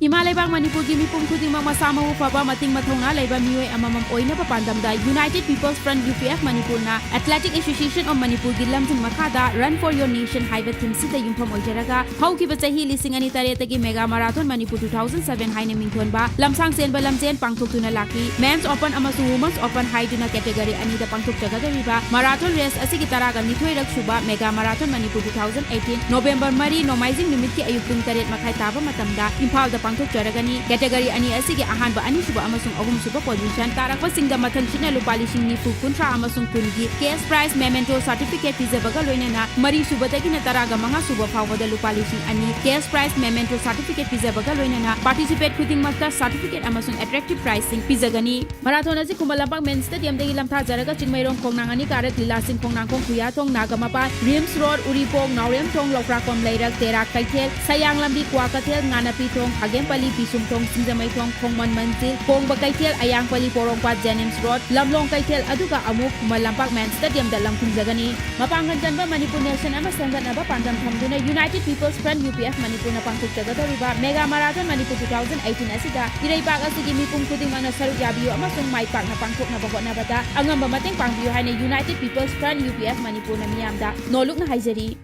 Himalaya Manipurgi mipum khudingmak masa mau faba mating mathongna leiba mioi amamam oinaba pandamda United People's Front UPF Manipur na Athletic Association of Manipur gi lamthing makhada Run for Your Nation haiba theme sida yumpham oijaraga haukiba chahi lising ani tareta gi mega marathon Manipur 2007 haina mingthonba lamsang senba lamchen pangthoktuna laki Men's Open amasung Women's Open haiduna category ani da pangthokjagadariba marathon race asigi taraga nithoi rak suba mega marathon Manipur 2018 November 3 nomaizing numit ki ayuk pung 8 makhai taba matamda Imphal da pangthokjaragani category ani asigi ahanba ani suba amasung ahum suba position tarakpa singda mathang china lupa lising nifu kuntra amasung kungi cash prize memento certificate pizabaga loinana mari suba tagina taraga manga suba phawada lupa lising ani cash prize memento certificate pizabaga loinana participate khuding makta certificate amasung attractive pricing pizagani marathon asi kumalampak men stadium dagi lamtha jaraga chingmairong khongnang ani karat lila sing khongnang khong khuya thong nagamapa rims road uripong naurem thong lokrakom leirak terak kaithel sayang lambi kwakathel nganapi thong agempali pisum thong singjamai thong khongman manjil khongba kaithel ayangpali porongpat jenims road lamlong kaithel aduga amuk kumalampak men stadium da lamkhung jagani mapanghan janba manipur nation ama sangganaba pandam thamduna United People's Front UPF Manipur na pangthok jagadoriba mega marathon Manipur 2018 asida iraipak asigi mipum khuding mana saruk yabiyo amasung maipak na pangthok na bahotnabada angamba mateng pangbiyo haina United People's Front UPF Manipur na miyamda noluk na haijari